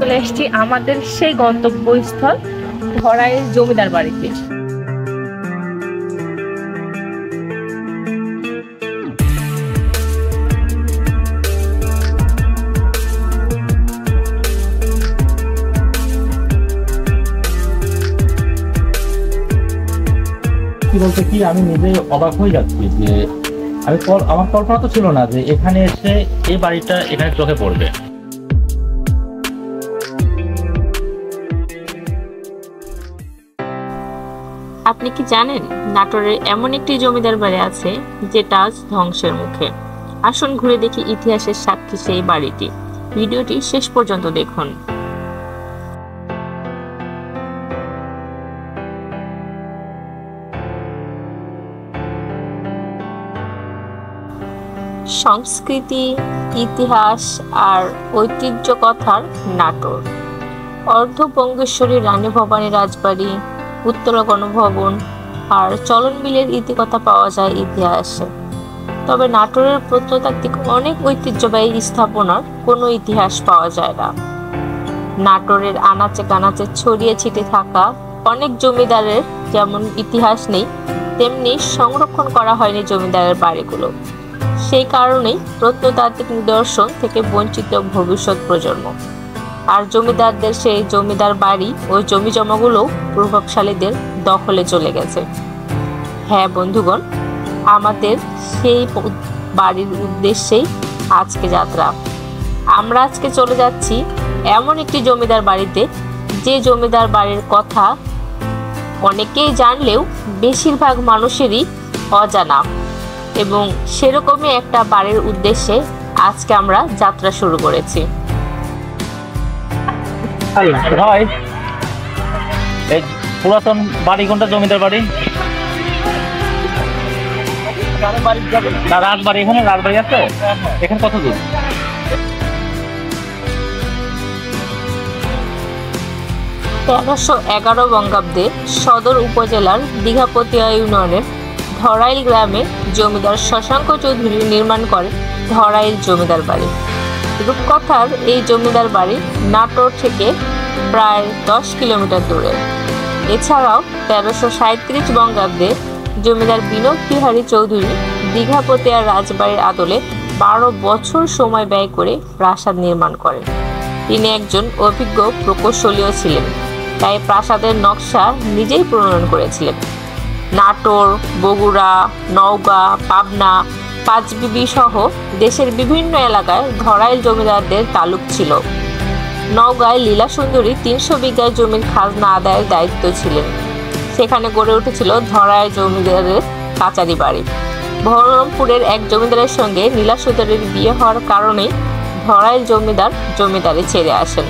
চলে এসেছি আমাদের সেই গন্তব্যস্থল ধরাইল জমিদার বাড়িতে। কি বলতে কি আমি নিজে অবাক হয়ে যাচ্ছি যে আমার কল্পনা তো ছিল না যে এখানে এসে এই বাড়িটা এখানে চোখে পড়বে। আপনি কি জানেন নাটোরের এমন একটি জমিদার বাড়ি আছে যেটা আজ ধ্বংসের মুখে? আসুন ঘুরে দেখি ইতিহাসের সাক্ষী সেই বাড়িটি। ভিডিওটি শেষ পর্যন্ত দেখুন। সংস্কৃতি, ইতিহাস আর ঐতিহ্য কথার নাটোর। অর্ধবঙ্গেশ্বরী রানী ভবানী রাজবাড়ি, উত্তরা গণভবন আর চলন বিলের ইতিকথা পাওয়া যায় ইতিহাসে। তবে নাটোরের প্রত্নতাত্ত্বিক অনেক ঐতিহ্যবাহী স্থাপনার কোনো ইতিহাস পাওয়া যায় না। নাটোরের আনাচে কানাচে ছড়িয়ে ছিটে থাকা অনেক জমিদারের যেমন ইতিহাস নেই, তেমনি সংরক্ষণ করা হয়নি জমিদারের বাড়িগুলো। সেই কারণেই প্রত্নতাত্ত্বিক নিদর্শন থেকে বঞ্চিত ভবিষ্যৎ প্রজন্ম। আর জমিদারদের সেই জমিদার বাড়ি ও জমি জমাগুলো প্রভাবশালীদের দখলে চলে গেছে। হ্যাঁ বন্ধুগণ, আমাদের সেই বাড়ির উদ্দেশ্যেই আজকে যাত্রা। আমরা আজকে চলে যাচ্ছি এমন একটি জমিদার বাড়িতে, যে জমিদার বাড়ির কথা অনেকেই জানলেও বেশিরভাগ মানুষেরই অজানা, এবং সেরকমই একটা বাড়ির উদ্দেশ্যে আজকে আমরা যাত্রা শুরু করেছি। এই পুরাতন বাড়ি কোনটা? জমিদার বাড়ি রাজবাড়ি। এখানে রাজবাড়ি আছে, এখানে কত দূর? তেরোশো 11 বঙ্গাব্দে সদর উপজেলার দীঘাপতিয়া ইউনিয়নের ধরাইল গ্রামে জমিদার শশাঙ্ক চৌধুরী নির্মাণ করেন ধরাইল জমিদার বাড়ি। রূপকথার এই জমিদার বাড়ি নাটোর থেকে প্রায় 10 কিলোমিটার দূরে। এছাড়াও 1337 বঙ্গাব্দে জমিদার বিনোদ বিহারী চৌধুরী দীঘাপতিয়া রাজবাড়ির আদলে 12 বছর সময় ব্যয় করে প্রাসাদ নির্মাণ করেন। তিনি একজন অভিজ্ঞ প্রকৌশলীও ছিলেন, তাই প্রাসাদের নকশা নিজেই প্রণয়ন করেছিলেন। নাটোর, বগুড়া, নওগাঁ, পাবনা, পাঁচবিবি সহ দেশের বিভিন্ন এলাকায় ধরাইল জমিদারদের তালুক ছিল। নওগাঁয় লীলা সুন্দরী 300 বিঘা জমির খাজনা আদায়ের দায়িত্ব ছিলেন। সেখানে গড়ে উঠেছিল ধরাইল জমিদারের কাচারি বাড়ি। বহরমপুরের এক জমিদারের সঙ্গে লীলা সুন্দরীর বিয়ে হওয়ার কারণে ধরাইল জমিদার জমিদারি ছেড়ে আসেন।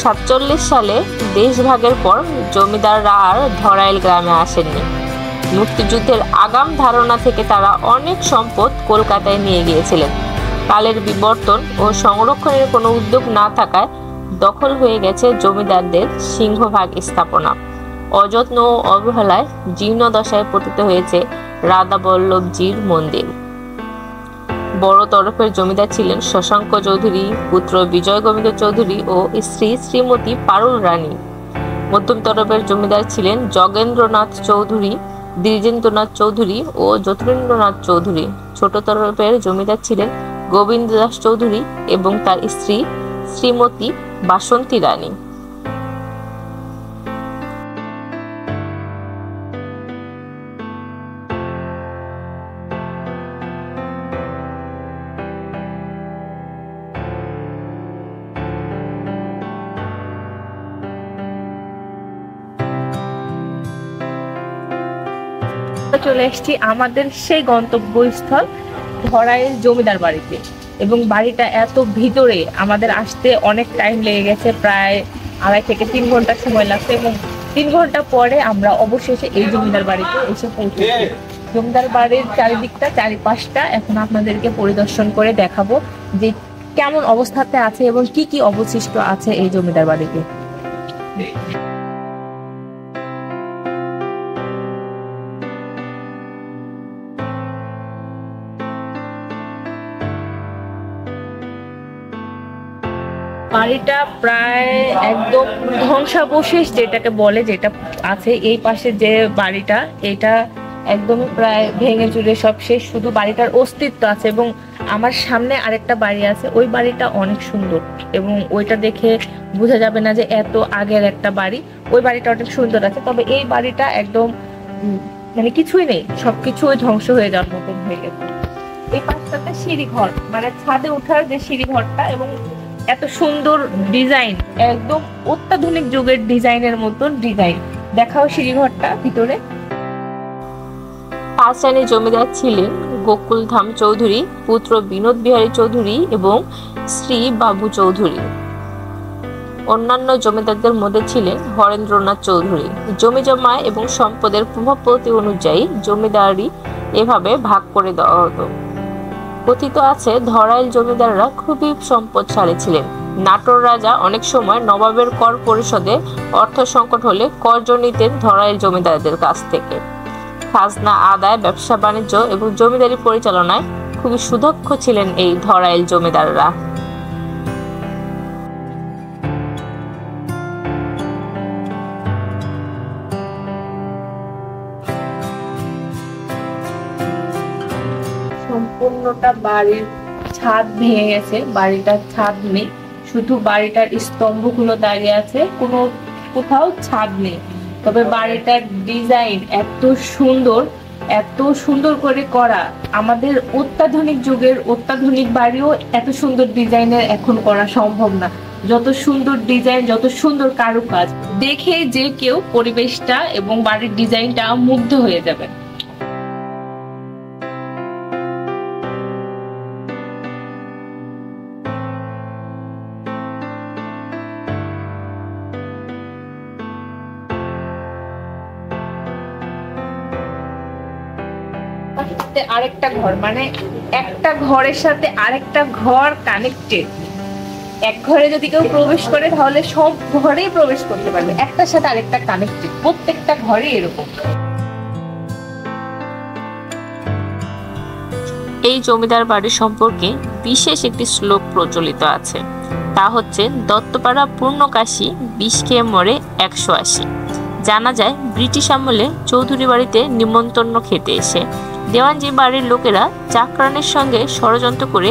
47 সালে দেশভাগের পর জমিদাররা আর ধরাইল গ্রামে আসেননি। মুক্তিযুদ্ধের আগাম ধারণা থেকে তারা অনেক সম্পদ কলকাতায় নিয়ে গিয়েছিলেন। কালের বিবর্তন ও সংরক্ষণের কোনো উদ্যোগ না থাকায় দখল হয়ে গেছে জমিদারদের সিংহভাগ স্থাপনা। অযত্ন ও অবহেলায় জীর্ণ দশায় পতিত হয়েছে রাধাবল্লভজির মন্দির। বড় তরফের জমিদার ছিলেন শশাঙ্ক চৌধুরী, পুত্র বিজয় গোবিন্দ চৌধুরী ও স্ত্রী শ্রীমতী পারুল রানী। মধ্যম তরফের জমিদার ছিলেন যোগেন্দ্রনাথ চৌধুরী, দ্বিজেন্দ্রনাথ চৌধুরী ও জ্যোতিরেন্দ্রনাথ চৌধুরী। ছোট তরফের জমিদার ছিলেন গোবিন্দ দাস চৌধুরী এবং তার স্ত্রী শ্রীমতী বাসন্তী রানী। চলে এসেছি আমাদের সেই গন্তব্যস্থল ধরাইল জমিদার বাড়িতে, এবং বাড়িটা এত ভিতরে আমাদের আসতে অনেক টাইম লেগে গেছে, প্রায় 2.5 থেকে 3 ঘন্টা সময় লাগছে, এবং 3 ঘন্টা পরে আমরা অবশেষে এই জমিদার বাড়িতে এসে পৌঁছেছি। জমিদার বাড়ির চারিদিকটা, চারিপাশটা এখন আপনাদেরকে পরিদর্শন করে দেখাবো যে কেমন অবস্থাতে আছে এবং কি কি অবশিষ্ট আছে এই জমিদার বাড়িতে। বাড়িটা প্রায় একদম ধ্বংসাবশেষ যেটাকে বলে, যেটা আছে এই পাশে যে বাড়িটা, এটা একদমই প্রায় ভেঙে চুরে সব শেষ, শুধু বাড়িটার অস্তিত্ব আছে। এবং আমার সামনে আরেকটা বাড়ি আছে, ওই বাড়িটা অনেক সুন্দর এবং ওইটা দেখে বোঝা যাবে না যে এত আগের একটা বাড়ি। ওই বাড়িটা অনেক সুন্দর আছে, তবে এই বাড়িটা একদম মানে কিছুই নেই, সবকিছু ওই ধ্বংস হয়ে যাওয়ার মতন হয়ে গেছে। এই পাশটাতে সিঁড়ি ঘর, মানে ছাদে ওঠার যে সিঁড়ি ঘরটা, এবং এত সুন্দর ডিজাইন, একদম অত্যাধুনিক যুগের ডিজাইনের মতন ডিজাইন। দেখাও সিঁড়ি ঘরটা ভিতরে। পাঁচরানী জমিদার ছিলেন গোকুলধাম চৌধুরী, পুত্র বিনোদ বিহারী চৌধুরী এবং শ্রী বাবু চৌধুরী। অন্যান্য জমিদারদের মধ্যে ছিলেন হরেন্দ্রনাথ চৌধুরী। জমি জমা এবং সম্পদের প্রভাবপতি অনুযায়ী জমিদারি এভাবে ভাগ করে দেওয়া হতো। কথিত আছে ধরাইল জমিদাররা খুবই সম্পদশালী ছিলেন। নাটোর রাজা অনেক সময় নবাবের কর পরিশোধে অর্থ সংকট হলে কর্জ নিতেন ধরাইল জমিদারদের কাছ থেকে। খাজনা আদায়, ব্যবসা বাণিজ্য এবং জমিদারি পরিচালনায় খুবই সুদক্ষ ছিলেন এই ধরাইল জমিদাররা। সম্পূর্ণটা বাড়ির ছাদ ভেঙে গেছে, বাড়িটার ছাদ নেই, শুধু বাড়িটার স্তম্ভগুলো দাঁড়িয়ে আছে, কোনো কোথাও ছাদ নেই। তবে বাড়িটার ডিজাইন এত সুন্দর, এত সুন্দর করে করা, আমাদের অত্যাধুনিক যুগের অত্যাধুনিক বাড়িও এত সুন্দর ডিজাইনের এখন করা সম্ভব না। যত সুন্দর ডিজাইন, যত সুন্দর কারুকাজ, দেখে যে কেউ পরিবেশটা এবং বাড়ির ডিজাইনটা মুগ্ধ হয়ে যাবে। আরেকটা ঘর, মানে একটা ঘরের সাথে আরেকটা ঘর কানেক্টেড। এক ঘরে যদি কেউ প্রবেশ করে তাহলে সব ঘরেই প্রবেশ করতে পারবে, একটার সাথে আরেকটা কানেক্টেড, প্রত্যেকটা ঘরে এরকম। এই জমিদার বাড়ি সম্পর্কে বিশেষ একটি শ্লোক প্রচলিত আছে, তা হচ্ছে দত্তপাড়া পূর্ণকাশী ২০ খেয়ে মরে ১৮০। জানা যায় ব্রিটিশ আমলে চৌধুরী বাড়িতে নিমন্ত্রণ খেতে এসে দেওয়ানজি বাড়ির লোকেরা চাকরানের সঙ্গে ষড়যন্ত্র করে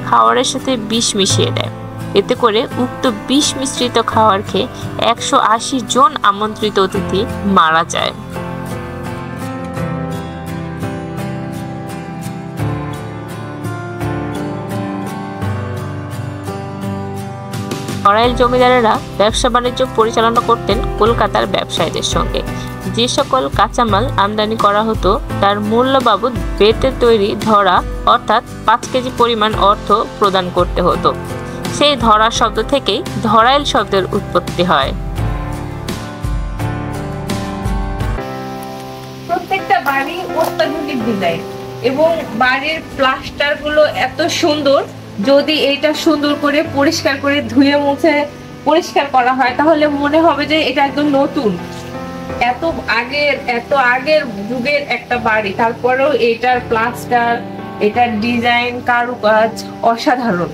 খাবারের সাথে বিষ মিশিয়ে দেয়। এতে করে উক্ত বিষ মিশ্রিত খাবার খেয়ে ১৮০ জন আমন্ত্রিত অতিথি মারা যায়। ধরাইল জমিদারেরা ব্যবসা বাণিজ্য পরিচালনা করতেন কলকাতার ব্যবসায়ীদের সঙ্গে। যে সকল কাঁচামাল আমদানি করা হতো তার মূল্য বাবদ বেতের তৈরি ধরা অর্থাৎ ৫ কেজি পরিমাণ অর্থ প্রদান করতে হতো। সেই ধরা শব্দ থেকেই ধরাইল শব্দের উৎপত্তি হয়। প্রত্যেকটা বাড়ি অত্যাধুনিক ডিজাইন এবং বাড়ির প্লাস্টার গুলো এত সুন্দর। যদি এটা সুন্দর করে পরিষ্কার করে ধুয়ে মুছে পরিষ্কার করা হয় তাহলে মনে হবে যে এটা একদম নতুন। এত আগের যুগের একটা বাড়ি, তারপরেও এটার প্লাস্টার, এটার ডিজাইন, কারুকাজ অসাধারণ।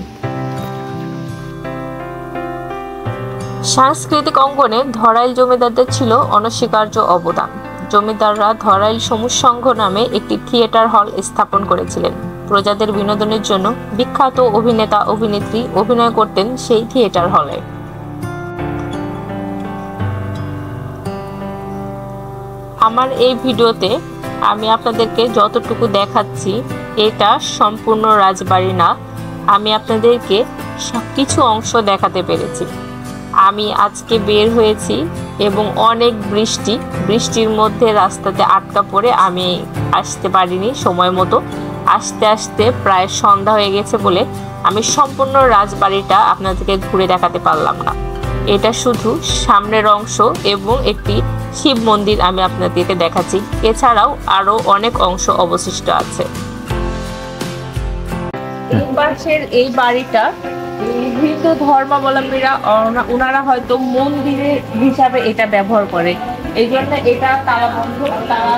সাংস্কৃতিক অঙ্গনে ধরাইল জমিদারদের ছিল অনস্বীকার্য অবদান। জমিদাররা ধরাইল সমূহ সংঘ নামে একটি থিয়েটার হল স্থাপন করেছিলেন। প্রজাদের বিনোদনের জন্য বিখ্যাত অভিনেতা অভিনেত্রী অভিনয় করতেন সেই থিয়েটার হলে। আমার এই ভিডিওতে আমি আপনাদেরকে যতটুকু দেখাচ্ছি এটা সম্পূর্ণ রাজবাড়ি না, আমি আপনাদেরকে কিছু অংশ দেখাতে পেরেছি। আমি আজকে বের হয়েছি এবং অনেক বৃষ্টির মধ্যে রাস্তাতে আটকা পড়ে আমি আসতে পারিনি সময় মতো। আস্তে আস্তে প্রায় সন্ধ্যা হয়ে গেছে বলে আমি সম্পূর্ণ রাজবাড়িটা আপনাদেরকে ঘুরে দেখাতে পারলাম না। এটা শুধু সামনের অংশ এবং একটি শিব মন্দির আমি আপনাদেরকে দেখাচ্ছি, এছাড়াও আরো অনেক অংশ অবশিষ্ট আছে। এই পাশের এই বাড়িটা হিন্দু ধর্মাবলম্বীরা ওনারা হয়তো মন্দিরের হিসাবে এটা ব্যবহার করে, এই জন্য এটা তালা বন্ধ, তারা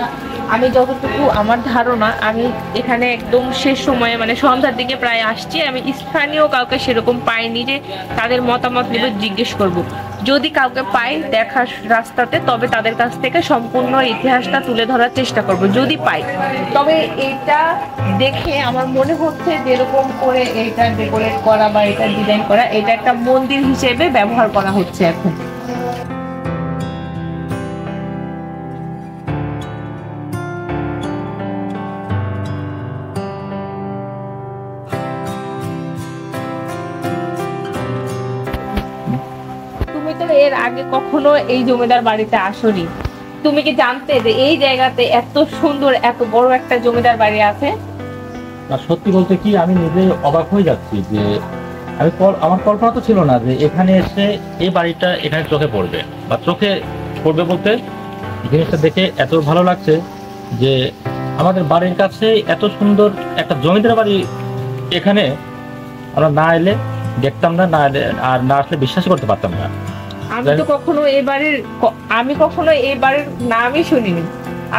আমি যতটুকু আমার ধারণা, আমি এখানে একদম শেষ সময়ে মানে সন্ধ্যার দিকে প্রায় আসছি, আমি স্থানীয় কাউকে সেরকম পাইনি যে তাদের মতামত নিব, জিজ্ঞেস করব। যদি কাউকে পাই দেখার রাস্তাতে, তবে তাদের কাছ থেকে সম্পূর্ণ ইতিহাসটা তুলে ধরার চেষ্টা করব যদি পাই। তবে এটা দেখে আমার মনে হচ্ছে যেরকম করে এটা ডেকোরেট করা বা এটা ডিজাইন করা, এটা একটা মন্দির হিসেবে ব্যবহার করা হচ্ছে এখন। তুমি তো এর আগে কখনো এই জমিদার বাড়িতে আসোনি, তুমি কি জানতে যে এই জায়গাতে এত সুন্দর এত বড় একটা জমিদার বাড়ি আছে? আর সত্যি বলতে কি আমি নিজে অবাক হয়ে যাচ্ছি যে আমার কল্পনা তো ছিল না যে এখানে এসে এই বাড়িটা এখানে চোখে পড়বে, বা চোখে পড়বে বলতে জিনিসটা দেখে এত ভালো লাগছে যে আমাদের বাড়ির কাছে এত সুন্দর একটা জমিদার বাড়ি এখানে আমরা না এলে দেখতাম না, না এলে আর না আসলে বিশ্বাস করতে পারতাম না। আমি কখনো এই বাড়ির নামই শুনিনি।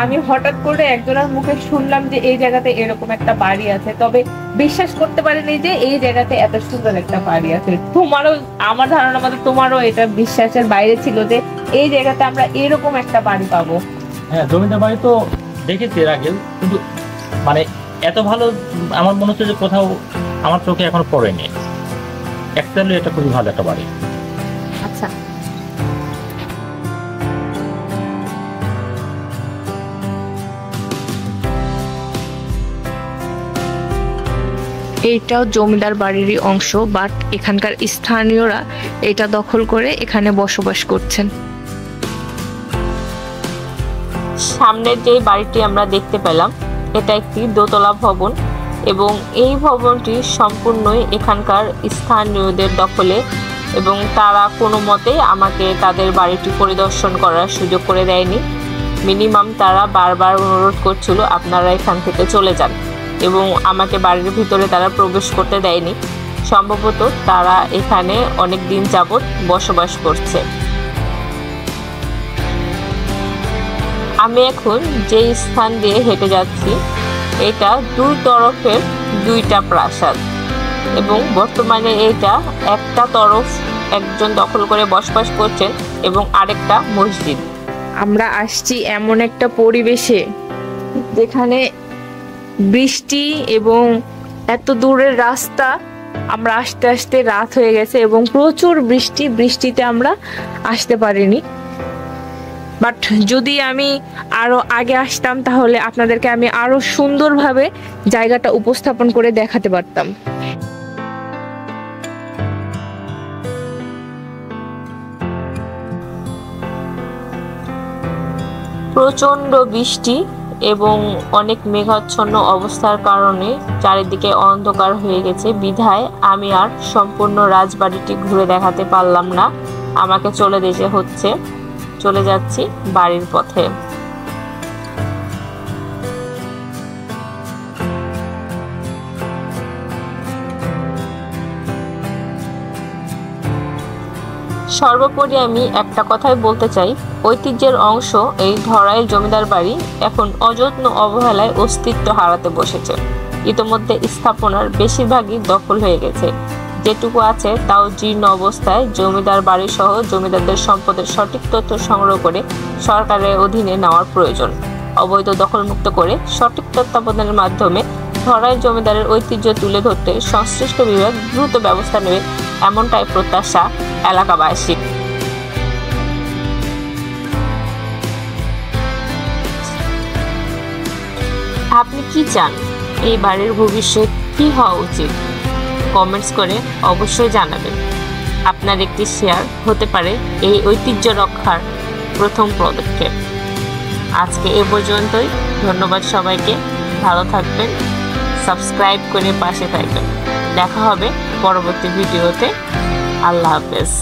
আমি হঠাৎ করে একজনের মুখে শুনলাম যে এই জায়গাতে এরকম একটা বাড়ি আছে, তবে বিশ্বাস করতে পারিনি যে এই জায়গাতে এত সুন্দর একটা বাড়ি আছে। তোমারও, আমার ধারণা মতো তোমারও এটা বিশ্বাসের বাইরে ছিল যে এই জায়গাতে আমরা এরকম একটা বাড়ি পাবো। হ্যাঁ, জমিদার বাড়ি তো দেখেছি এর আগে, কিন্তু মানে এত ভালো আমার মনে হচ্ছে যে কোথাও আমার চোখে এখনো পড়েনি। অ্যাকচুয়ালি এটা খুবই ভালো একটা বাড়ি। আচ্ছা, এইটাও জমিদার বাড়িরই অংশ, বাট এখানকার স্থানীয়রা এটা দখল করে এখানে বসবাস করছেন। সামনের যে বাড়িটি আমরা দেখতে পেলাম, এটা একটি দোতলা ভবন এবং এই ভবনটি সম্পূর্ণই এখানকার স্থানীয়দের দখলে, এবং তারা কোনো মতেই আমাকে তাদের বাড়িটি পরিদর্শন করার সুযোগ করে দেয়নি। মিনিমাম তারা বারবার অনুরোধ করছিল আপনারা এখান থেকে চলে যান, এবং আমাকে বাড়ির ভিতরে তারা প্রবেশ করতে দেয়নি। সম্ভবত তারা এখানে অনেক দিন যাবৎ বসবাস করছে। আমি এখন যে স্থান দিয়ে হেঁটে যাচ্ছি, এটা দুই তরফের দুইটা প্রাসাদ, এবং বর্তমানে এটা একটা তরফ একজন দখল করে বসবাস করছেন এবং আরেকটা মসজিদ। আমরা আসছি এমন একটা পরিবেশে যেখানে বৃষ্টি এবং এত দূরের রাস্তা, আমরা আস্তে আস্তে রাত হয়ে গেছে এবং প্রচুর বৃষ্টিতে আমরা আসতে পারিনি। বাট যদি আমি আরো আগে আসতাম তাহলে আপনাদেরকে আমি আরো সুন্দরভাবে জায়গাটা উপস্থাপন করে দেখাতে পারতাম। প্রচণ্ড বৃষ্টি এবং অনেক মেঘাচ্ছন্ন অবস্থার কারণে চারিদিকে অন্ধকার হয়ে গেছে, বিধায় আমি আর সম্পূর্ণ রাজবাড়িটি ঘুরে দেখাতে পারলাম না। আমাকে চলে যাচ্ছি বাড়ির পথে। সর্বোপরি আমি একটা কথাই বলতে চাই, ঐতিহ্যের অংশ এই ধরাইল জমিদার বাড়ি এখন অযত্ন অবহেলায় অস্তিত্ব হারাতে বসেছে। ইতোমধ্যে স্থাপনার বেশিরভাগই দখল হয়ে গেছে, যেটুকু আছে তাও জীর্ণ অবস্থায়। জমিদার বাড়ি সহ জমিদারদের সম্পদের সঠিক তথ্য সংগ্রহ করে সরকারের অধীনে নেওয়ার প্রয়োজন। অবৈধ দখলমুক্ত করে সঠিক তত্ত্বাবধানের মাধ্যমে ধরাইল জমিদারের ঐতিহ্য তুলে ধরতে সংশ্লিষ্ট বিভাগ দ্রুত ব্যবস্থা নেবে, এমনটাই প্রত্যাশা এলাকাবাসী। আপনি কি চান? এই বাড়ির ভবিষ্যৎ কি হওয়া উচিত? কমেন্টস করে অবশ্যই জানাবেন। আপনার একটি শেয়ার হতে পারে এই ঐতিহ্য রক্ষার প্রথম পদক্ষেপ। আজকে এ পর্যন্তই। ধন্যবাদ সবাইকে। ভালো থাকবেন, সাবস্ক্রাইব করে পাশে থাকবেন। দেখা হবে পরবর্তী ভিডিওতে। আল্লাহ হাফেজ।